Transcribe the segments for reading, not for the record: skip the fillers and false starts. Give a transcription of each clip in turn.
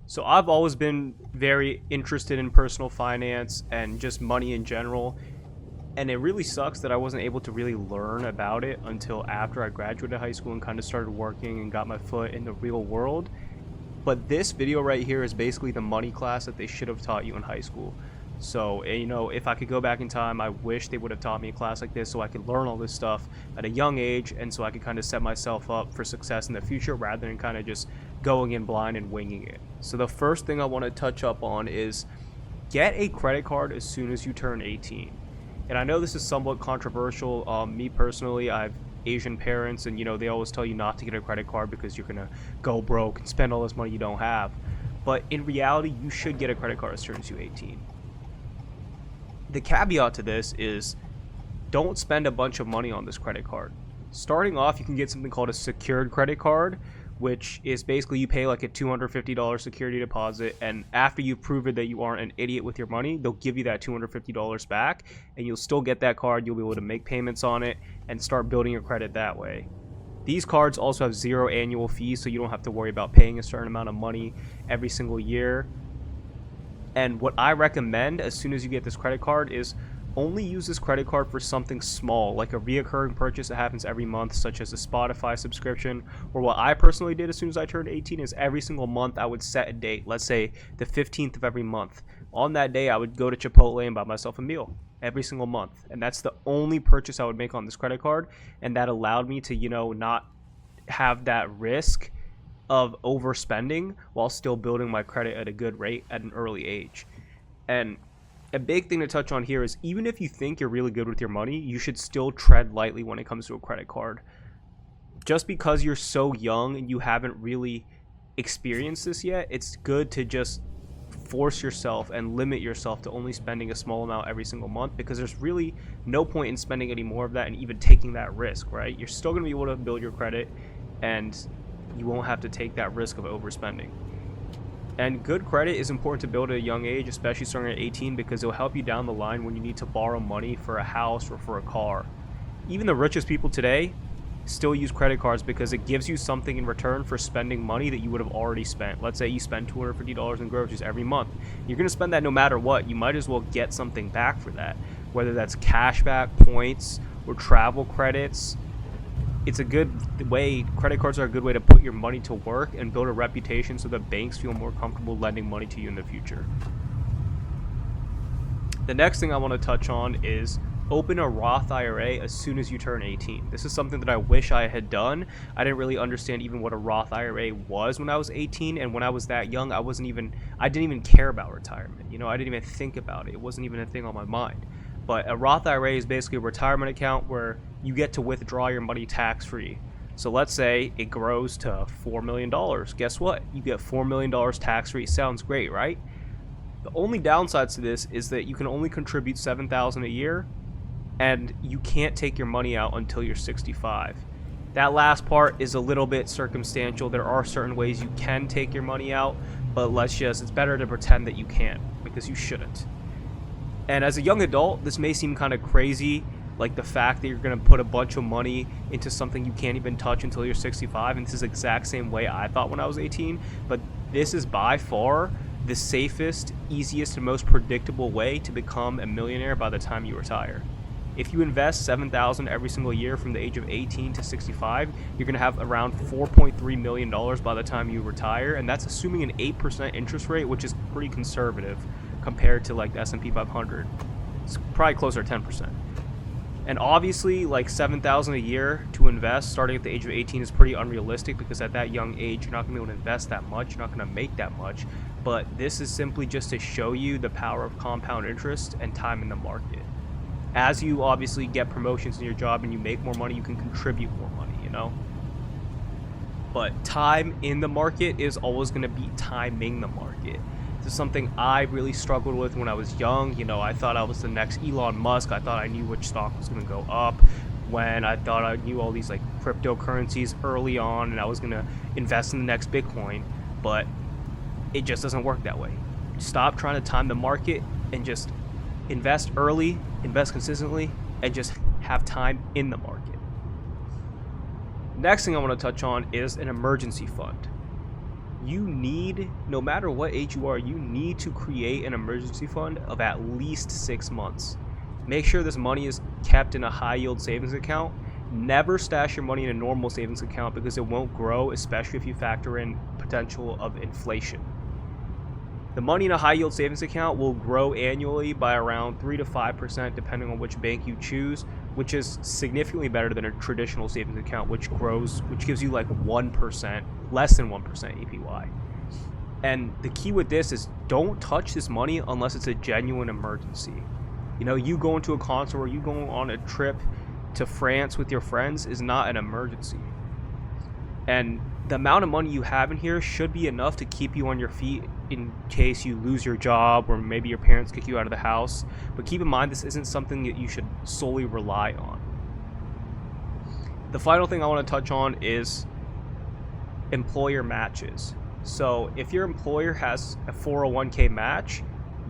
So I've always been very interested in personal finance and just money in general. And it really sucks that I wasn't able to really learn about it until after I graduated high school and kind of started working and got my foot in the real world. But this video right here is basically the money class that they should have taught you in high school. So, if I could go back in time, I wish they would have taught me a class like this so I could learn all this stuff at a young age and so I could kind of set myself up for success in the future rather than kind of just going in blind and winging it. So the first thing I want to touch up on is get a credit card as soon as you turn 18. And I know this is somewhat controversial. Me personally, I have Asian parents, and they always tell you not to get a credit card because you're gonna go broke and spend all this money you don't have. But in reality, you should get a credit card as soon as you're 18. The caveat to this is don't spend a bunch of money on this credit card. Starting off, you can get something called a secured credit card, which is basically you pay like a $250 security deposit, and after you've proven that you aren't an idiot with your money, they'll give you that $250 back, and you'll still get that card. You'll be able to make payments on it and start building your credit that way. These cards also have zero annual fees, so you don't have to worry about paying a certain amount of money every single year. And what I recommend as soon as you get this credit card is only use this credit card for something small, like a reoccurring purchase that happens every month, such as a Spotify subscription. Or what I personally did as soon as I turned 18 is every single month I would set a date, let's say the 15th of every month. On that day, I would go to Chipotle and buy myself a meal every single month. And that's the only purchase I would make on this credit card. And that allowed me to, not have that risk of overspending while still building my credit at a good rate at an early age. And a big thing to touch on here is even if you think you're really good with your money, you should still tread lightly when it comes to a credit card. Just because you're so young and you haven't really experienced this yet, it's good to just force yourself and limit yourself to only spending a small amount every single month, because there's really no point in spending any more of that and even taking that risk, right? You're still going to be able to build your credit and you won't have to take that risk of overspending. And good credit is important to build at a young age, especially starting at 18, because it'll help you down the line when you need to borrow money for a house or for a car. Even the richest people today still use credit cards because it gives you something in return for spending money that you would have already spent. Let's say you spend $250 in groceries every month. You're going to spend that no matter what. You might as well get something back for that, whether that's cashback, points, or travel credits. It's a good way, credit cards are a good way to put your money to work and build a reputation so that banks feel more comfortable lending money to you in the future. The next thing I want to touch on is open a Roth IRA as soon as you turn 18. This is something that I wish I had done. I didn't really understand even what a Roth IRA was when I was 18, and when I was that young, I didn't even care about retirement. I didn't even think about it. It wasn't even a thing on my mind. But a Roth IRA is basically a retirement account where you get to withdraw your money tax-free. So let's say it grows to $4 million. Guess what? You get $4 million tax-free. Sounds great, right? The only downsides to this is that you can only contribute $7,000 a year, and you can't take your money out until you're 65. That last part is a little bit circumstantial. There are certain ways you can take your money out, but it's better to pretend that you can't, because you shouldn't. And as a young adult, this may seem kind of crazy, like the fact that you're going to put a bunch of money into something you can't even touch until you're 65, and this is the exact same way I thought when I was 18, but this is by far the safest, easiest, and most predictable way to become a millionaire by the time you retire. If you invest $7,000 every single year from the age of 18 to 65, you're going to have around $4.3 million by the time you retire, and that's assuming an 8% interest rate, which is pretty conservative compared to like the S&P 500. It's probably closer to 10%. And obviously, like $7,000 a year to invest starting at the age of 18 is pretty unrealistic, because at that young age, you're not going to be able to invest that much. You're not going to make that much. But this is simply just to show you the power of compound interest and time in the market. As you obviously get promotions in your job and you make more money, you can contribute more money, But time in the market is always going to be timing the market. This is something I really struggled with when I was young. I thought I was the next Elon Musk. I thought I knew which stock was going to go up, when I thought I knew all these like cryptocurrencies early on and I was going to invest in the next Bitcoin. But it just doesn't work that way. Stop trying to time the market and just invest early, invest consistently, and just have time in the market. Next thing I want to touch on is an emergency fund. you need, no matter what age you are, you need to create an emergency fund of at least 6 months. Make sure this money is kept in a high yield savings account. Never stash your money in a normal savings account because it won't grow, especially if you factor in potential of inflation. The money in a high yield savings account will grow annually by around 3 to 5% depending on which bank you choose, which is significantly better than a traditional savings account, which gives you like 1%, less than 1% APY. And the key with this is don't touch this money unless it's a genuine emergency. You know, you going to a concert or you going on a trip to France with your friends is not an emergency. And the amount of money you have in here should be enough to keep you on your feet in case you lose your job or maybe your parents kick you out of the house. But keep in mind, this isn't something that you should solely rely on. The final thing I want to touch on is employer matches. So if your employer has a 401k match,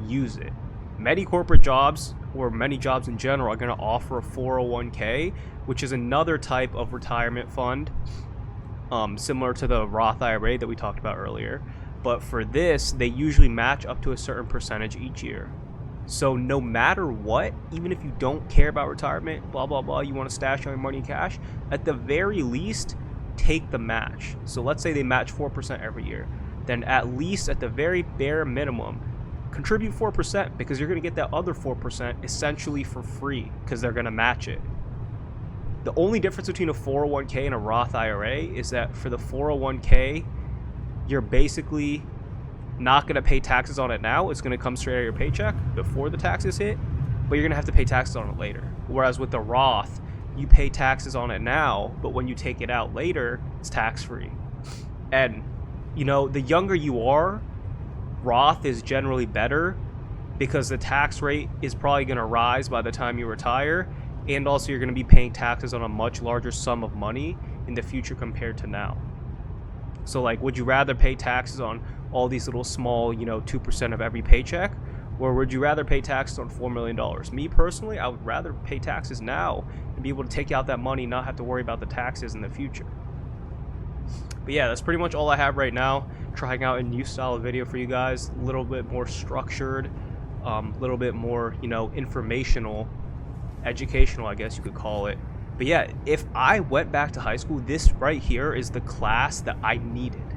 use it. Many corporate jobs, or many jobs in general, are going to offer a 401k, which is another type of retirement fund, similar to the Roth IRA that we talked about earlier. But for this, they usually match up to a certain percentage each year. So no matter what, even if you don't care about retirement, blah, blah, blah, you want to stash your money in cash, at the very least, take the match. So let's say they match 4% every year. Then at least at the very bare minimum, contribute 4% because you're going to get that other 4% essentially for free because they're going to match it. The only difference between a 401k and a Roth IRA is that for the 401k, you're basically not going to pay taxes on it now. It's going to come straight out of your paycheck before the taxes hit, but you're going to have to pay taxes on it later. Whereas with the Roth, you pay taxes on it now, but when you take it out later, it's tax-free. And, you know, the younger you are, Roth is generally better because the tax rate is probably going to rise by the time you retire, and also you're going to be paying taxes on a much larger sum of money in the future compared to now. So like, would you rather pay taxes on all these little small, 2% of every paycheck, or would you rather pay taxes on $4 million? Me personally, I would rather pay taxes now and be able to take out that money, not have to worry about the taxes in the future. But yeah, that's pretty much all I have right now. Trying out a new style of video for you guys, a little bit more structured, a little bit more, informational, educational, I guess you could call it. But yeah, if I went back to high school, this right here is the class that I needed.